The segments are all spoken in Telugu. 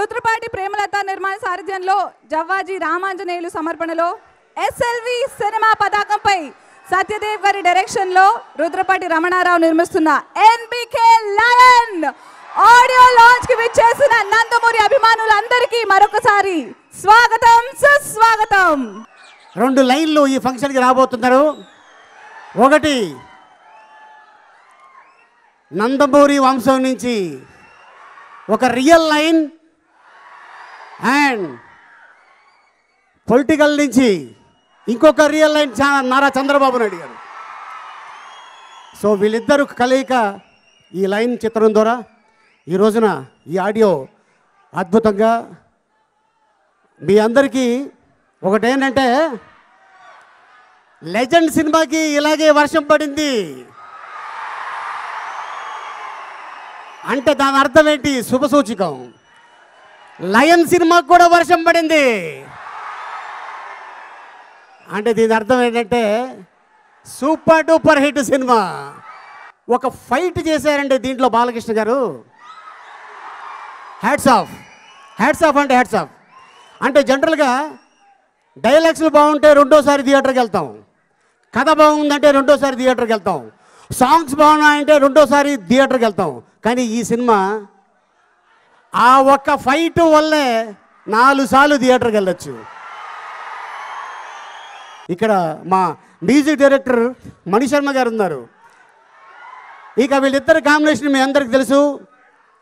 రుద్రపాటి ప్రేమలత నిర్మాణ సారథ్యంలో జవ్వాజీ రామాంజనేయులు సమర్పణలో ఎస్ఎల్వి సినిమా పతాకంపై సత్యదేవ్ గారి డైరెక్షన్ లో రుద్రపాటి రమణారావు నిర్మిస్తున్న ఎన్బికే లయన్ ఆడియో లాంచ్ కి విచ్చేసిన నందమూరి అభిమానులందరికీ మరొకసారి స్వాగతం సుస్వాగతం. 2 లైన్లు ఈ ఫంక్షన్ కి రాబోతున్నారు. ఒకటి, నందమూరి వంశం నుంచి ఒక రియల్ లైన్ అండ్ పొలిటికల్ నుంచి ఇంకొక రియల్ లైన్ నారా చంద్రబాబు నాయుడు గారు. సో వీళ్ళిద్దరు కలయిక ఈ లైన్ చిత్రం ద్వారా ఈ రోజున ఈ ఆడియో అద్భుతంగా మీ అందరికీ ఒకటేంటంటే, లెజెండ్ సినిమాకి ఇలాగే వర్షం పడింది అంటే దాని అర్థం ఏంటి? శుభసూచికం. లయన్ సినిమాకి కూడా వర్షం పడింది అంటే దీని అర్థం ఏంటంటే సూపర్ డూపర్ హిట్ సినిమా. ఒక ఫైట్ చేశారండి దీంట్లో బాలకృష్ణ గారు. హ్యాట్స్ ఆఫ్, హ్యాట్స్ ఆఫ్ అంటే హ్యాట్స్ ఆఫ్. అంటే జనరల్గా డైలాగ్స్లు బాగుంటే రెండోసారి థియేటర్కి వెళ్తాం, కథ బాగుందంటే రెండోసారి థియేటర్కి వెళ్తాం, సాంగ్స్ బాగున్నాయంటే రెండోసారి థియేటర్కి వెళ్తాం. కానీ ఈ సినిమా ఆ ఒక్క ఫైట్ వల్లే 4 సార్లు థియేటర్కి వెళ్ళొచ్చు. ఇక్కడ మా మ్యూజిక్ డైరెక్టర్ మణిశర్మ గారు ఉన్నారు. ఇక వీళ్ళిద్దరి కాంబినేషన్ మీ అందరికి తెలుసు,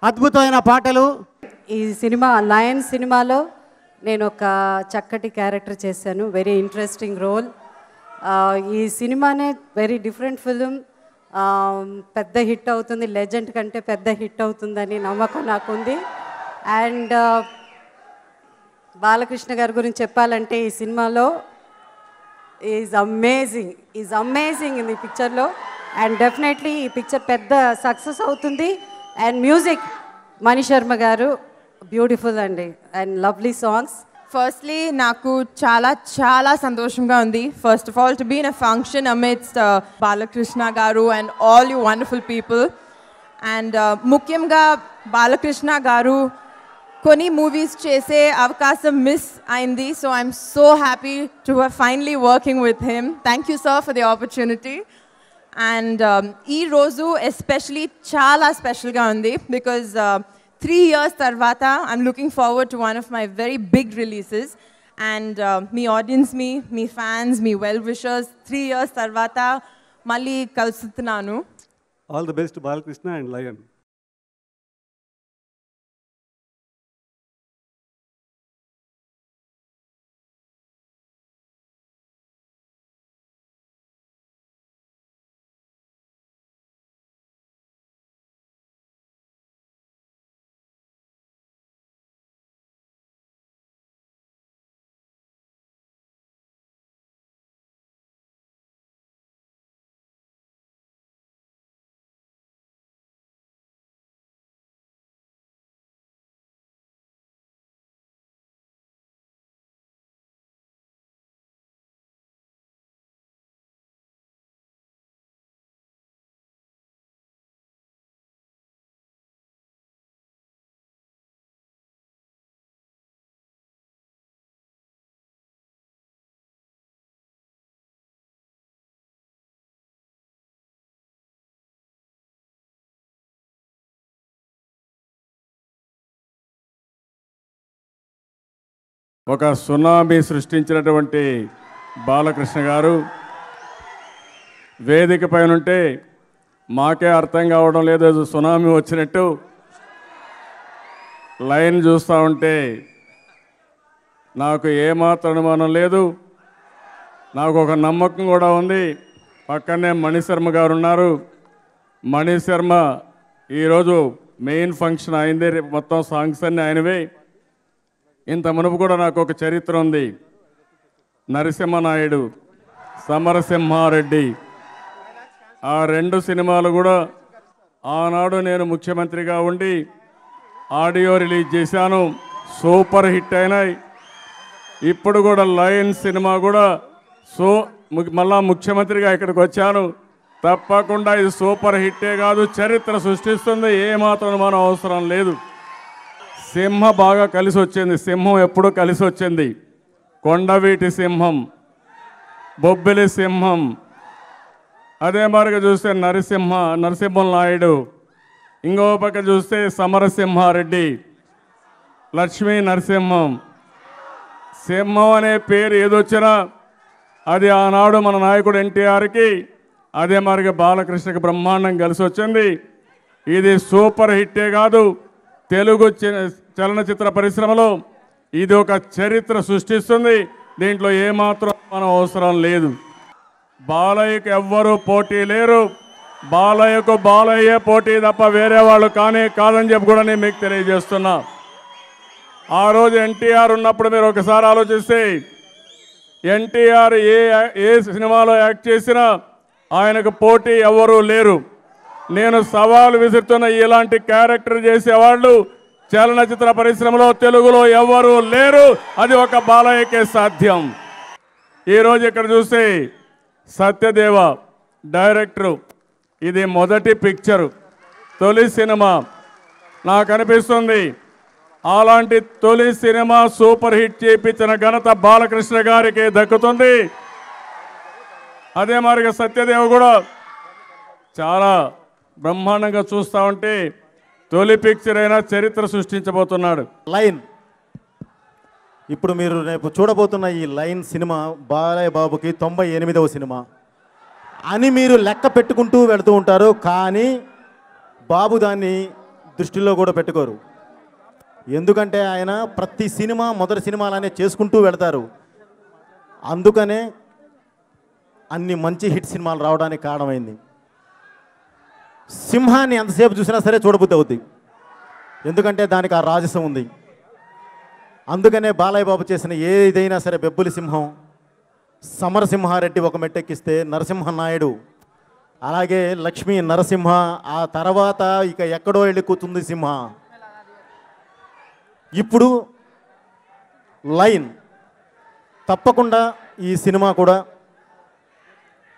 అద్భుతమైన పాటలు. ఈ సినిమా లయన్ సినిమాలో నేను ఒక చక్కటి క్యారెక్టర్ చేశాను, వెరీ ఇంట్రెస్టింగ్ రోల్. ఈ సినిమానే వెరీ డిఫరెంట్ ఫిలిం, పెద్ద హిట్ అవుతుంది, లెజెండ్ కంటే పెద్ద హిట్ అవుతుందని నమ్మకం నాకుంది. అండ్ బాలకృష్ణ గారి గురించి చెప్పాలంటే ఈ సినిమాలో ఈజ్ అమేజింగ్ ఈ పిక్చర్లో. అండ్ డెఫినెట్లీ ఈ పిక్చర్ పెద్ద సక్సెస్ అవుతుంది. అండ్ మ్యూజిక్ మణిశర్మ గారు బ్యూటిఫుల్ అండి, and lovely songs. Firstly, naku chala santoshanga undi. First of all, to be in a function amidst Balakrishna garu and all you wonderful people. And mukyamga Balakrishna garu koni movies chese avakasam miss ayindi. So I'm so happy to have finally working with him. Thank you, sir, for the opportunity. And ee rozu especially chala special ga undi because 3 years tarvata I'm looking forward to one of my very big releases. And me audience, me fans, me well wishers, 3 years tarvata malli kalsutunanu. All the best to Balakrishna and Lion. ఒక సునామీ సృష్టించినటువంటి బాలకృష్ణ గారు వేదిక పైన ఉంటే మాకే అర్థం కావడం లేదు, సునామీ వచ్చినట్టు. లైన్ చూస్తూ ఉంటే నాకు ఏమాత్రం అనుమానం లేదు, నాకు ఒక నమ్మకం కూడా ఉంది. పక్కనే మణిశర్మ గారు ఉన్నారు. మణిశర్మ ఈరోజు మెయిన్ ఫంక్షన్ అయింది, మొత్తం సాంగ్స్ అన్నీ ఆయనవే. ఇంత మునుపు కూడా నాకు ఒక చరిత్ర ఉంది. నరసింహనాయుడు, సమరసింహారెడ్డి, ఆ 2 సినిమాలు కూడా ఆనాడు నేను ముఖ్యమంత్రిగా ఉండి ఆడియో రిలీజ్ చేశాను, సూపర్ హిట్ అయినాయి. ఇప్పుడు కూడా లయన్ సినిమా కూడా మళ్ళా ముఖ్యమంత్రిగా ఇక్కడికి వచ్చాను, తప్పకుండా ఇది సూపర్ హిట్టే కాదు, చరిత్ర సృష్టిస్తుంది, ఏమాత్రం మనం అవసరం లేదు. సింహ బాగా కలిసి వచ్చింది. సింహం ఎప్పుడూ కలిసి వచ్చింది. కొండవీటి సింహం, బొబ్బిలి సింహం, అదే మరిగా చూస్తే నరసింహం నాయుడు, ఇంకో పక్క చూస్తే సమరసింహారెడ్డి, లక్ష్మీ నరసింహం. సింహం అనే పేరు ఏదొచ్చినా అది ఆనాడు మన నాయకుడు ఎన్టీఆర్కి, అదే మరిగా బాలకృష్ణకి బ్రహ్మాండం కలిసి వచ్చింది. ఇది సూపర్ హిట్టే కాదు, తెలుగు చలనచిత్ర పరిశ్రమలో ఇది ఒక చరిత్ర సృష్టిస్తుంది. దీంట్లో ఏమాత్రం మనం అవసరం లేదు. బాలయ్యకు ఎవ్వరూ పోటీ లేరు. బాలయ్యకు బాలయ్యే పోటీ తప్ప వేరే వాళ్ళు కాదని చెప్పి కూడా నేను మీకు తెలియజేస్తున్నా. ఆ రోజు ఎన్టీఆర్ ఉన్నప్పుడు మీరు ఒకసారి ఆలోచిస్తే ఎన్టీఆర్ ఏ సినిమాలో యాక్ట్ చేసినా ఆయనకు పోటీ ఎవరూ లేరు. నేను సవాలు విసురుతున్న ఇలాంటి క్యారెక్టర్ చేసేవాళ్ళు చలనచిత్ర పరిశ్రమలో తెలుగులో ఎవరూ లేరు. అది ఒక బాలయ్యకే సాధ్యం. ఈరోజు ఇక్కడ చూస్తే సత్యదేవ డైరెక్టరు, ఇది మొదటి పిక్చరు, తొలి సినిమా. నాకు అనిపిస్తుంది అలాంటి తొలి సినిమా సూపర్ హిట్ చేయించిన ఘనత బాలకృష్ణ గారికి దక్కుతుంది. అదే మరిగా సత్యదేవ కూడా చాలా బ్రహ్మాండంగా చూస్తూ ఉంటే తొలి పిక్చర్ అయినా చరిత్ర సృష్టించబోతున్నాడు. లైన్, ఇప్పుడు మీరు రేపు చూడబోతున్న ఈ లైన్ సినిమా బాలయ్య బాబుకి 98వ సినిమా అని మీరు లెక్క పెట్టుకుంటూ వెళుతూ ఉంటారు. కానీ బాబు దాన్ని దృష్టిలో కూడా పెట్టుకోరు. ఎందుకంటే ఆయన ప్రతి సినిమా మొదటి సినిమాలనే చేసుకుంటూ వెళతారు. అందుకనే అన్ని మంచి హిట్ సినిమాలు రావడానికి కారణమైంది. సింహాన్ని ఎంతసేపు చూసినా సరే చూడబుద్ధి అవుద్ది, ఎందుకంటే దానికి ఆ రాజసం ఉంది. అందుకనే బాలయ్య బాబు చేసిన ఏదైనా సరే, బెబ్బులి సింహం, సమరసింహారెడ్డి ఒక మెట్టెక్కిస్తే, నరసింహనాయుడు, అలాగే లక్ష్మీ నరసింహ, ఆ తర్వాత ఇక ఎక్కడో వెళ్ళి కూర్చుంది సింహ. ఇప్పుడు లైన్, తప్పకుండా ఈ సినిమా కూడా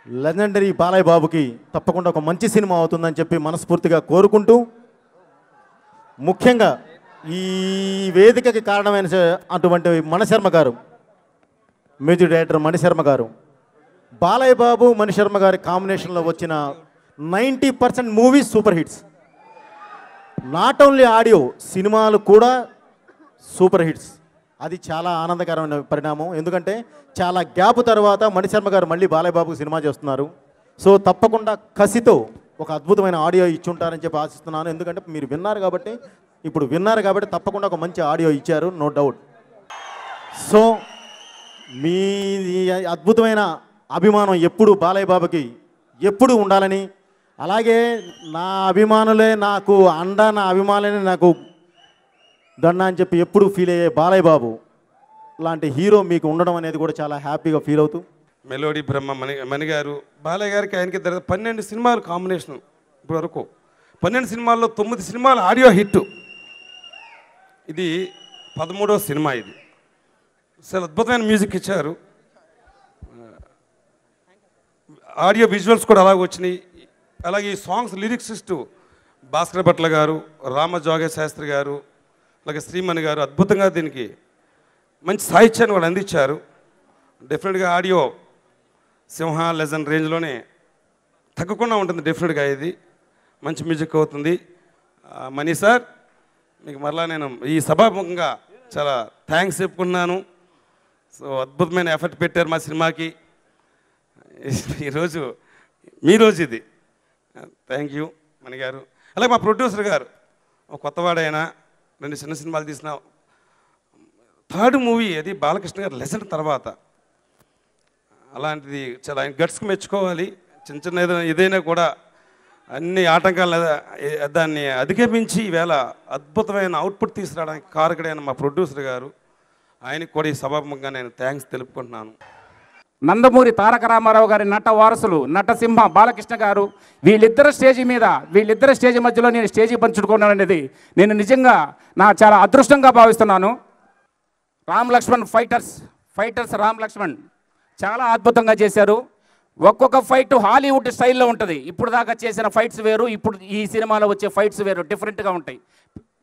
లెజెండరీ బాలయ్య బాబుకి తప్పకుండా ఒక మంచి సినిమా అవుతుందని చెప్పి మనస్ఫూర్తిగా కోరుకుంటూ, ముఖ్యంగా ఈ వేదికకి కారణమైన అటువంటి మణిశర్మ గారు, మ్యూజిక్ డైరెక్టర్ మణిశర్మ గారు, బాలయ్య బాబు మణిశర్మ గారి కాంబినేషన్లో వచ్చిన 90% movies super hits. Not only audio, సినిమాలు కూడా సూపర్ హిట్స్. అది చాలా ఆనందకరమైన పరిణామం. ఎందుకంటే చాలా గ్యాప్ తర్వాత మణిశర్మ గారు మళ్ళీ బాలయ్య బాబుకి సినిమా చేస్తున్నారు. సో తప్పకుండా కసితో ఒక అద్భుతమైన ఆడియో ఇచ్చుంటారని చెప్పి ఆశిస్తున్నాను. ఎందుకంటే మీరు విన్నారు కాబట్టి తప్పకుండా ఒక మంచి ఆడియో ఇచ్చారు, నో డౌట్. సో మీ అద్భుతమైన అభిమానం ఎప్పుడు బాలయ్య బాబుకి ఎప్పుడు ఉండాలని, అలాగే నా అభిమానులే నాకు అండ, నా అభిమానులే నాకు దండ అని చెప్పి ఎప్పుడు ఫీల్ అయ్యే బాలయ్య బాబు లాంటి హీరో మీకు ఉండడం అనేది కూడా చాలా హ్యాపీగా ఫీల్ అవుతూ, మెలోడీ బ్రహ్మ మణి గారు, బాలయ్య గారికి ఆయనకి 12 సినిమాలు కాంబినేషన్. ఇప్పుడు వరకు 12 సినిమాల్లో 9 సినిమాలు ఆడియో హిట్. ఇది 13వ సినిమా. ఇది చాలా అద్భుతమైన మ్యూజిక్ ఇచ్చారు. ఆడియో విజువల్స్ కూడా అలాగే వచ్చినాయి. అలాగే ఈ సాంగ్స్ లిరిక్సిస్టు భాస్కర్ భట్ల గారు, రామజోగ శాస్త్రి గారు, అలాగే శ్రీమణి గారు అద్భుతంగా దీనికి మంచి సాహిత్యాన్ని వాళ్ళు అందించారు. డెఫినెట్గా ఆడియో సింహ లెజెండ్ రేంజ్లోనే తగ్గకుండా ఉంటుంది. డెఫినెట్గా ఇది మంచి మ్యూజిక్ అవుతుంది. మణి సార్, మీకు మరలా నేను ఈ సభాముఖంగా చాలా థ్యాంక్స్ చెప్పుకున్నాను. సో అద్భుతమైన ఎఫర్ట్ పెట్టారు మా సినిమాకి. ఈరోజు మీ రోజు ఇది. థ్యాంక్ యూ మణి గారు. అలాగే మా ప్రొడ్యూసర్ గారు, కొత్తవాడైనా 2 చిన్న సినిమాలు తీసిన 3rd మూవీ అది బాలకృష్ణ గారు లెజెండ్ తర్వాత. అలాంటిది చాలా ఆయన గట్స్కి మెచ్చుకోవాలి. చిన్న ఏదైనా కూడా అన్ని ఆటంకాలు దాన్ని అధిగమించి ఈవేళ అద్భుతమైన అవుట్పుట్ తీసుకురావడానికి కారకుడైన మా ప్రొడ్యూసర్ గారు, ఆయనకు కూడా ఈ సభాముఖంగా నేను థ్యాంక్స్ తెలుపుకుంటున్నాను. నందమూరి తారక రామారావు గారి నట వారసులు నటసింహ బాలకృష్ణ గారు, వీళ్ళిద్దరు స్టేజి మధ్యలో నేను స్టేజీ పంచుకున్నాను అనేది నేను నిజంగా చాలా అదృష్టంగా భావిస్తున్నాను. రామ్ లక్ష్మణ్ ఫైటర్స్ రామ్ లక్ష్మణ్ చాలా అద్భుతంగా చేశారు. ఒక్కొక్క ఫైట్ హాలీవుడ్ స్టైల్లో ఉంటుంది. ఇప్పుడు దాకా చేసిన ఫైట్స్ వేరు, ఇప్పుడు ఈ సినిమాలో వచ్చే ఫైట్స్ వేరు, డిఫరెంట్గా ఉంటాయి.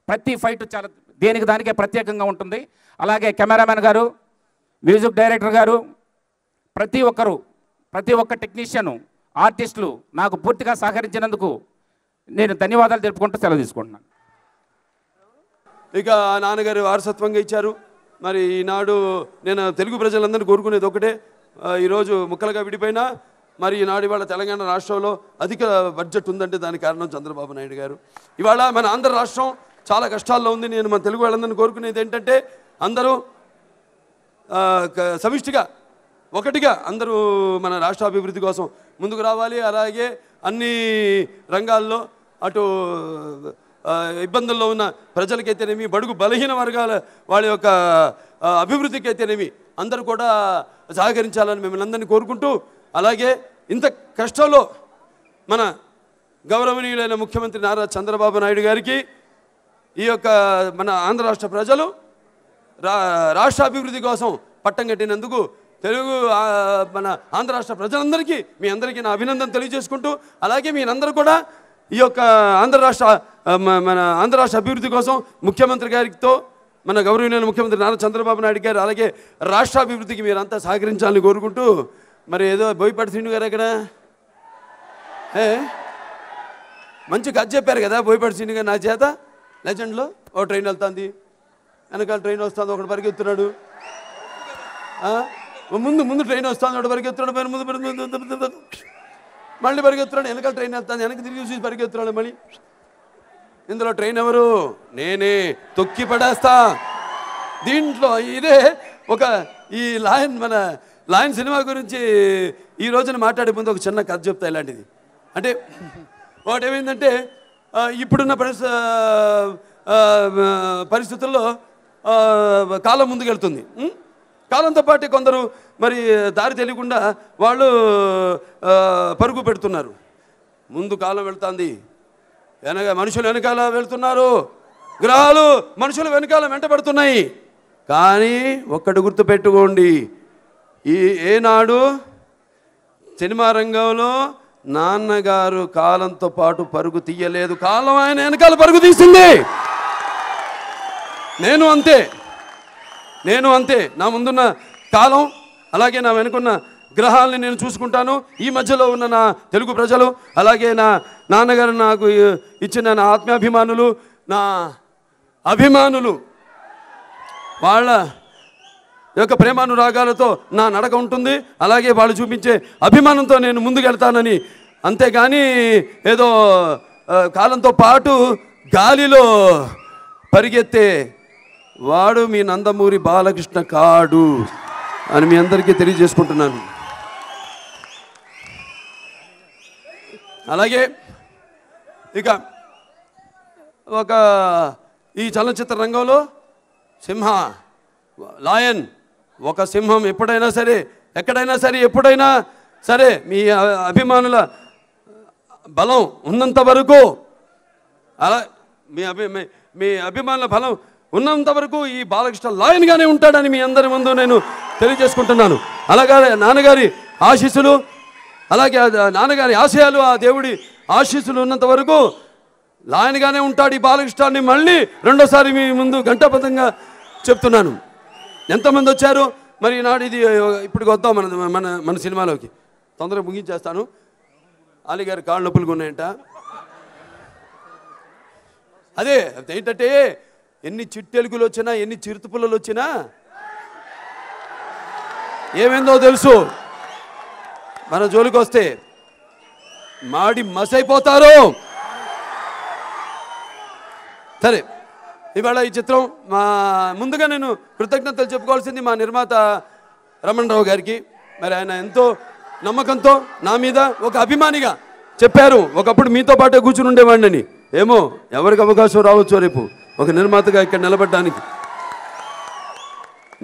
ప్రతి ఫైట్ చాలా దేనికి దానికే ప్రత్యేకంగా ఉంటుంది. అలాగే కెమెరామెన్ గారు, మ్యూజిక్ డైరెక్టర్ గారు, ప్రతి ఒక్క టెక్నీషియను, ఆర్టిస్టులు నాకు పూర్తిగా సహకరించినందుకు నేను ధన్యవాదాలు తెలుపుకుంటూ సెలవు తీసుకుంటున్నాను. ఇక నాన్నగారు వారసత్వంగా ఇచ్చారు. మరి ఈనాడు నేను తెలుగు ప్రజలందరినీ కోరుకునేది ఒకటే, ఈరోజు ముక్కలుగా విడిపోయినా మరి ఈనాడు ఇవాళ తెలంగాణ రాష్ట్రంలో అధిక బడ్జెట్ ఉందంటే దానికి కారణం చంద్రబాబు నాయుడు గారు. ఇవాళ మన ఆంధ్ర రాష్ట్రం చాలా కష్టాల్లో ఉంది. నేను మన తెలుగు వాళ్ళందరినీ కోరుకునేది ఏంటంటే అందరూ సమిష్టిగా ఒకటిగా అందరూ మన రాష్ట్ర అభివృద్ధి కోసం ముందుకు రావాలి. అలాగే అన్ని రంగాల్లో అటు ఇబ్బందుల్లో ఉన్న ప్రజలకైతేనేమి, బడుగు బలహీన వర్గాల వాళ్ళ యొక్క అభివృద్ధికి అయితేనేమి అందరూ కూడా సహకరించాలని మిమ్మల్ని అందరినీ కోరుకుంటూ, అలాగే ఇంత కష్టంలో మన గౌరవనీయులైన ముఖ్యమంత్రి నారా చంద్రబాబు నాయుడు గారికి ఈ యొక్క మన ఆంధ్ర రాష్ట్ర ప్రజలు రాష్ట్ర అభివృద్ధి కోసం పట్టం కట్టినందుకు తెలుగు మన ఆంధ్ర రాష్ట్ర ప్రజలందరికీ మీ అందరికీ నా అభినందన తెలియజేసుకుంటూ, అలాగే మీరందరూ కూడా ఈ యొక్క మన ఆంధ్ర రాష్ట్ర అభివృద్ధి కోసం ముఖ్యమంత్రి గారితో, మన గౌరవనీయులైన ముఖ్యమంత్రి నారా చంద్రబాబు నాయుడు గారు, అలాగే రాష్ట్ర అభివృద్ధికి మీరంతా సహకరించాలని కోరుకుంటూ, మరి ఏదో బోయపాటి శ్రీను గారు ఎక్కడ మంచి కథ చెప్పారు కదా బోయపాటి శ్రీను గారు నా చేత. లెజెండ్లో ఓ ట్రైన్ వెళ్తుంది, వెనకాల ట్రైన్ వస్తుంది, ఒకటి పరిగెత్తున్నాడు, ముందు ట్రైన్ వస్తుంది, ఒకటి పరిగెత్తున్నాడు, ముందు మళ్ళీ పరిగెత్తున్నాడు, వెనకాల ట్రైన్ వెళ్తాను, వెనక్కి తిరిగి చూసి పరిగెత్తున్నాడు మళ్ళీ. ఇందులో ట్రైన్ ఎవరు? నేనే, తొక్కి పడేస్తా. దీంట్లో ఇదే ఒక ఈ మన లాయన్ సినిమా గురించి ఈ రోజున మాట్లాడే ముందు ఒక చిన్న కథ చెప్తా. ఇలాంటిది అంటే ఒకటి ఏమైందంటే, ఇప్పుడున్న పరిస్థితుల్లో కాలం ముందుకెళ్తుంది. కాలంతో పాటు కొందరు మరి దారి తెలియకుండా వాళ్ళు పరుగు పెడుతున్నారు. ముందు కాలం వెళ్తుంది, మనుషులు వెనకాల వెళ్తున్నారు, గ్రహాలు మనుషులు వెనకాల వెంటబడుతున్నాయి. కానీ ఒక్కటి గుర్తుపెట్టుకోండి, ఏనాడు సినిమా రంగంలో నాన్నగారు కాలంతో పాటు పరుగు తీయలేదు, కాలం ఆయన వెనకాల పరుగు తీసింది. నేను అంతే. నా ముందున్న కాలం అలాగే నా వెనుకున్న గ్రహాలని నేను చూసుకుంటాను. ఈ మధ్యలో ఉన్న నా తెలుగు ప్రజలు, అలాగే నా నాన్నగారు నాకు ఇచ్చిన నా ఆత్మాభిమానులు, నా అభిమానులు, వాళ్ళ యొక్క ప్రేమానురాగాలతో నా నడక ఉంటుంది. అలాగే వాళ్ళు చూపించే అభిమానంతో నేను ముందుకెళ్తానని, అంతేగాని ఏదో కాలంతో పాటు గాలిలో పరిగెత్తే వాడు మీ నందమూరి బాలకృష్ణ కాడు అని మీ అందరికీ తెలియజేసుకుంటున్నాను. అలాగే ఇక ఈ చలనచిత్ర రంగంలో లాయన్ ఒక సింహం ఎప్పుడైనా సరే, ఎక్కడైనా సరే, ఎప్పుడైనా సరే మీ అభిమానుల బలం ఉన్నంత వరకు, అలా మీ అభిమానుల బలం ఉన్నంత వరకు ఈ బాలకృష్ణ లాయన్గానే ఉంటాడని మీ అందరి ముందు నేను తెలియజేసుకుంటున్నాను. అలాగే నాన్నగారి ఆశీస్సులు, అలాగే నాన్నగారి ఆశయాలు, ఆ దేవుడి ఆశీస్సులు ఉన్నంత వరకు లాయన్గానే ఉంటాడు ఈ బాలకృష్ణాన్ని. మళ్ళీ రెండోసారి మీ ముందు ఘంటాబద్ధంగా చెప్తున్నాను. ఎంతమంది వచ్చారు మరి ఈనాడు? ఇది ఇప్పటికి వద్దాం మన సినిమాలోకి. తొందరగా ముగించేస్తాను. అలీ గారి కాళ్ళు నొప్పులుగా ఉన్నాయంట. అదే ఏంటంటే, ఎన్ని చిట్టెలుగులు వచ్చినా, ఎన్ని చిరుతుపుల్లలు వచ్చినా ఏమైందో తెలుసు, మన జోలికి వస్తే మాడి మసైపోతారు. సరే, ఇవాళ ఈ చిత్రం ముందుగా నేను కృతజ్ఞతలు చెప్పుకోవాల్సింది మా నిర్మాత రమణరావు గారికి. మరి ఆయన ఎంతో నమ్మకంతో నా మీద ఒక అభిమానిగా చెప్పారు, ఒకప్పుడు మీతో పాటే కూర్చుని ఉండేవాడిని. ఏమో ఎవరికి అవకాశం రావచ్చు రేపు ఒక నిర్మాతగా ఇక్కడ నిలబడడానికి.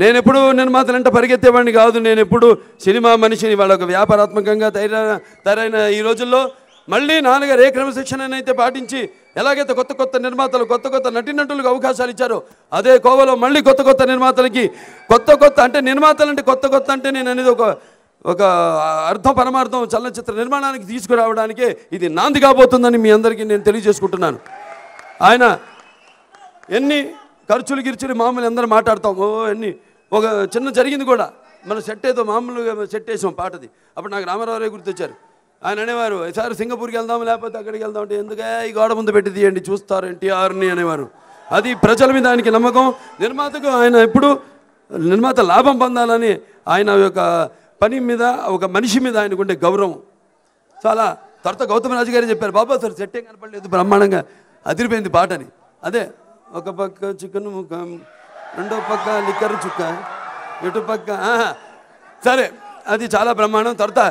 నేను ఎప్పుడు నిర్మాతలంటే పరిగెత్తేవాడిని కాదు. నేను ఎప్పుడు సినిమా మనిషిని. వాళ్ళ ఒక వ్యాపారాత్మకంగా తయారైన ఈ రోజుల్లో మళ్ళీ నాన్నగారు ఏ క్రమశిక్షణనైతే పాటించి ఎలాగైతే కొత్త నిర్మాతలు, కొత్త నటీనటులకు అవకాశాలు ఇచ్చారో, అదే కోవలో మళ్ళీ కొత్త నిర్మాతలకి అంటే నిర్మాతలు అంటే కొత్త అంటే నేను అనేది ఒక అర్థం పరమార్థం చలనచిత్ర నిర్మాణానికి తీసుకురావడానికే ఇది నాంది కాబోతుందని మీ అందరికీ నేను తెలియజేసుకుంటున్నాను. ఆయన ఎన్ని ఖర్చులు గిర్చులు మామూలు అందరూ మాట్లాడతాం. ఎన్ని ఒక చిన్న జరిగింది కూడా, మన సెట్ ఏదో మామూలుగా సెట్ వేసాం పాటది. అప్పుడు నాకు రామారావు గుర్తొచ్చారు. ఆయన అనేవారు, సార్ సింగపూర్కి వెళ్దాం లేకపోతే అక్కడికి వెళ్దాం అంటే, ఎందుకే ఈ గోడ ముందు పెట్టి తీయండి చూస్తారు ఎన్టీఆర్ని అనేవారు. అది ప్రజల మీద ఆయనకి నమ్మకం. నిర్మాతకు ఆయన ఎప్పుడు నిర్మాత లాభం పొందాలని ఆయన యొక్క పని మీద, ఒక మనిషి మీద ఆయనకుండే గౌరవం చాలా. తర్వాత గౌతమరాజు గారు చెప్పారు, బాబా సార్ సెట్టే కనపడలేదు, బ్రహ్మాండంగా అదిరిపోయింది పాటని. అదే ఒక పక్క చికెన్ ముక్క, రెండో పక్క లిక్కర్ చుక్క, ఎటు పక్క సరే, అది చాలా బ్రహ్మాండం. తర్వాత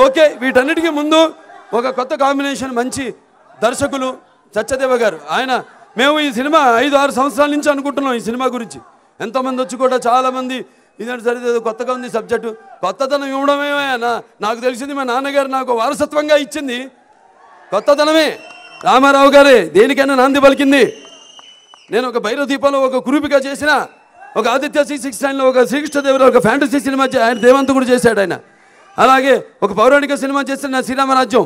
ఓకే, వీటన్నిటికీ ముందు ఒక కొత్త కాంబినేషన్, మంచి దర్శకులు సత్యదేవ గారు. ఆయన మేము ఈ సినిమా 5-6 సంవత్సరాల నుంచి అనుకుంటున్నాం ఈ సినిమా గురించి. ఎంతోమంది వచ్చి కూడా చాలామంది ఇదంటే సరిదేదో కొత్తగా ఉంది సబ్జెక్టు. కొత్తదనం ఇవ్వడమే నాకు తెలిసింది, మా నాన్నగారు నాకు వారసత్వంగా ఇచ్చింది కొత్తదనమే. రామారావు గారే దేనికైనా నాంది పలికింది. నేను ఒక భైరవ దీపంలో ఒక కురూపిగా చేసిన, ఒక ఆదిత్య 669లో ఒక శ్రీకృష్ణదేవరావు ఒక ఫ్యాంటసీ సినిమా ఆయన దేవంతకుడు చేశాడు ఆయన. అలాగే ఒక పౌరాణిక సినిమా చేసిన శ్రీరామరాజ్యం,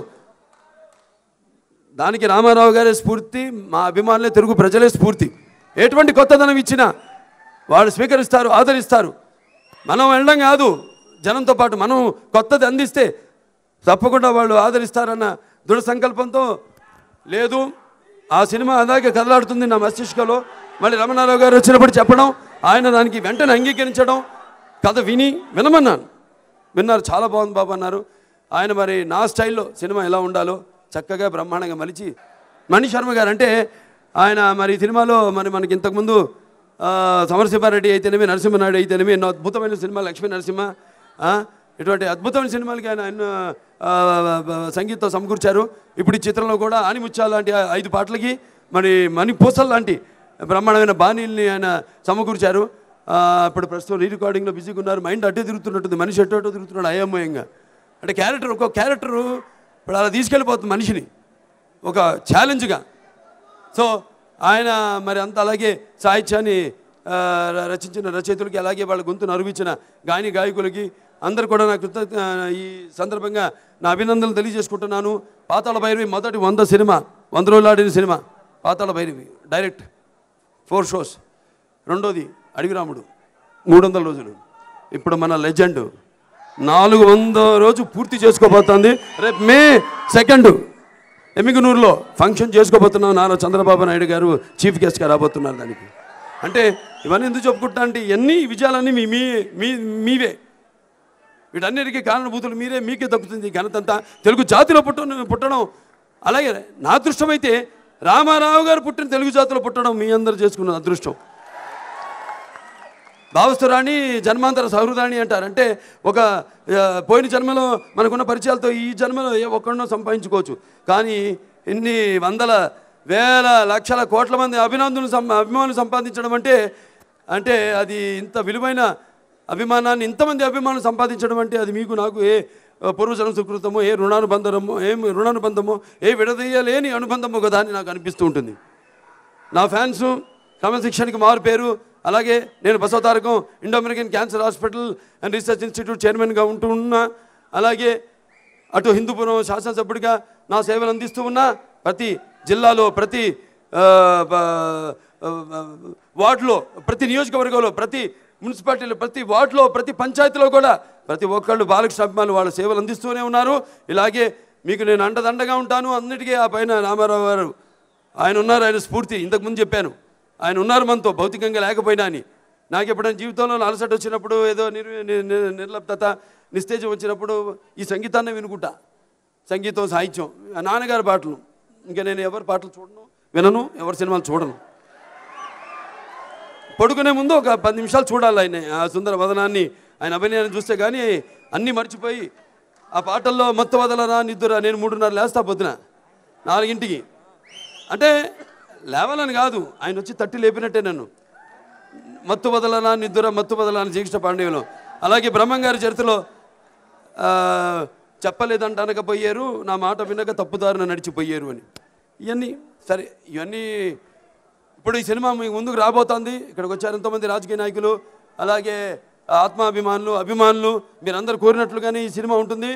దానికి రామారావు గారే స్ఫూర్తి, మా అభిమానులే తెలుగు ప్రజలే స్ఫూర్తి. ఎటువంటి కొత్తదనం ఇచ్చినా వాళ్ళు స్వీకరిస్తారు, ఆదరిస్తారు. మనం వెళ్ళడం కాదు, జనంతో పాటు మనం కొత్తది అందిస్తే తప్పకుండా వాళ్ళు ఆదరిస్తారన్న దృఢ సంకల్పంతో లేదు ఆ సినిమా అలాగే కదలాడుతుంది నా మస్తిష్కంలో. మళ్ళీ రమణారావు గారు వచ్చినప్పుడు చెప్పడం, ఆయన దానికి వెంటనే అంగీకరించడం, కథ వినమన్నాను, విన్నారు, చాలా బాగుంది బాబు అన్నారు. ఆయన మరి నా స్టైల్లో సినిమా ఎలా ఉండాలో చక్కగా బ్రహ్మాండంగా మలిచి. మణిశర్మ గారు అంటే ఆయన మరి సినిమాలో మనకి ఇంతకుముందు సమరసింహారెడ్డి అయితేనేమి, నరసింహనాయుడు అయితేనేమి, ఎన్నో అద్భుతమైన సినిమా, లక్ష్మీ నరసింహ, ఇటువంటి అద్భుతమైన సినిమాలకి ఆయన సంగీతం సమకూర్చారు. ఇప్పుడు ఈ చిత్రంలో కూడా ఆనిముత్యాల లాంటి 5 పాటలకి మరి మణిపూసల్ లాంటి బ్రహ్మాండమైన బాణీల్ని ఆయన సమకూర్చారు. ఇప్పుడు ప్రస్తుతం రికార్డింగ్లో బిజీగా ఉన్నారు. మైండ్ అట్టే తిరుగుతున్నట్టుంది, మనిషి అటో తిరుగుతున్నాడు అయోమయంగా. అంటే ఒక్కొక్క క్యారెక్టరు ఇప్పుడు అలా తీసుకెళ్ళిపోతుంది మనిషిని ఒక ఛాలెంజ్గా. సో ఆయన మరి అంత అలాగే సాహిత్యాన్ని రచించిన రచయితులకి, అలాగే వాళ్ళ గొంతును అరువించిన గాయకులకి అందరు కూడా నాకు ఈ సందర్భంగా నా అభినందనలు తెలియజేసుకుంటున్నాను. పాతాళ భైరవి మొదటి 100 సినిమా, 100 రోజులు ఆడిన సినిమా పాతాళ భైరవి, డైరెక్ట్ 4 షోస్. రెండోది అడవిరాముడు 300 రోజులు. ఇప్పుడు మన లెజెండ్ 400 రోజు పూర్తి చేసుకోబోతోంది. రేపు May 2 ఎమ్మిగనూరులో ఫంక్షన్ చేసుకోబోతున్నాం. నారా చంద్రబాబు నాయుడు గారు చీఫ్ గెస్ట్గా రాబోతున్నారు. దానికి అంటే ఇవన్నీ ఎందుకు చెప్పుకుంటా అంటే, ఇవన్నీ విజయాలన్నీ మీవే, వీటన్నిటికీ కారణభూతులు మీరే, మీకే దక్కుతుంది ఘనత అంతా. తెలుగు జాతిలో పుట్టడం అలాగే నా అదృష్టం అయితే, రామారావు గారు పుట్టిన తెలుగు జాతిలో పుట్టడం మీ అందరూ చేసుకున్న అదృష్టం. భావస్తురాణి జన్మాంతర సహృదాణి అంటారు. అంటే ఒక పోయిన జన్మలో మనకున్న పరిచయాలతో ఈ జన్మలో ఏ ఒక్కడనో సంపాదించుకోవచ్చు. కానీ ఇన్ని వందల వేల లక్షల కోట్ల మంది అభిమానులు సంపాదించడం అంటే అది ఇంత విలువైన అభిమానాన్ని, ఇంతమంది అభిమానులు సంపాదించడం అంటే అది మీకు నాకు ఏ పూర్వజన్మ సుకృతమో, ఏ రుణానుబంధమో, ఏ విడదీయలేని అనుబంధమో కదా అని నాకు అనిపిస్తూ ఉంటుంది. నా ఫ్యాన్స్ క్రమశిక్షణకి మారు పేరు. అలాగే నేను Basavatarakam Indo American cancer hospital and research institute చైర్మన్గా ఉంటున్నా. అలాగే అటు హిందూపురం శాసనసభ్యుడిగా నా సేవలు అందిస్తూ ఉన్నా. ప్రతి జిల్లాలో, ప్రతి వార్డులో, ప్రతి నియోజకవర్గంలో, ప్రతి మున్సిపాలిటీలో, ప్రతి వార్డులో, ప్రతి పంచాయతీలో కూడా ప్రతి ఒక్కళ్ళు బాలకృష్ణ అభిమానులు వాళ్ళ సేవలు అందిస్తూనే ఉన్నారు. ఇలాగే మీకు నేను అండదండగా ఉంటాను. అన్నిటికీ ఆ పైన రామారావు గారు ఆయన ఉన్నారు, ఆయన స్ఫూర్తి. ఇంతకుముందు చెప్పాను, ఆయన ఉన్నారు మనతో, భౌతికంగా లేకపోయినా అని. నాకు ఎప్పుడైనా జీవితంలో అలసట వచ్చినప్పుడు, ఏదో నిర్లప్తత, నిస్తేజం వచ్చినప్పుడు ఈ సంగీతాన్ని వినుకుంటా. సంగీతం, సాహిత్యం, నాన్నగారి పాటలు. ఇంకా నేను ఎవరి పాటలు వినను, ఎవరి సినిమాలు చూడను. పడుకునే ముందు ఒక 10 నిమిషాలు చూడాలి ఆయన ఆ సుందర వదనాన్ని, ఆయన అభినయాన్ని చూస్తే కానీ అన్నీ మర్చిపోయి ఆ పాటల్లో మత్తు వదలరా నిద్దురా. నేను 3:30 లేస్తా పొద్దున, 4ంటికి. అంటే లేవాలని కాదు, ఆయన వచ్చి తట్టి లేపినట్టే నన్ను. మత్తు వదలనా నిద్దురా, మత్తు వదలని శ్రీకృష్ణ పాండేయులో. అలాగే బ్రహ్మంగారి చరిత్రలో చెప్పలేదంట అనకపోయారు, నా మాట వినక తప్పుదారిన నడిచిపోయారు అని. ఇవన్నీ సరే, ఇవన్నీ ఇప్పుడు ఈ సినిమా మీకు ముందుకు రాబోతోంది. ఇక్కడికి వచ్చారు ఎంతోమంది రాజకీయ నాయకులు, అలాగే ఆత్మాభిమానులు, అభిమానులు. మీరందరూ కోరినట్లుగానే ఈ సినిమా ఉంటుంది.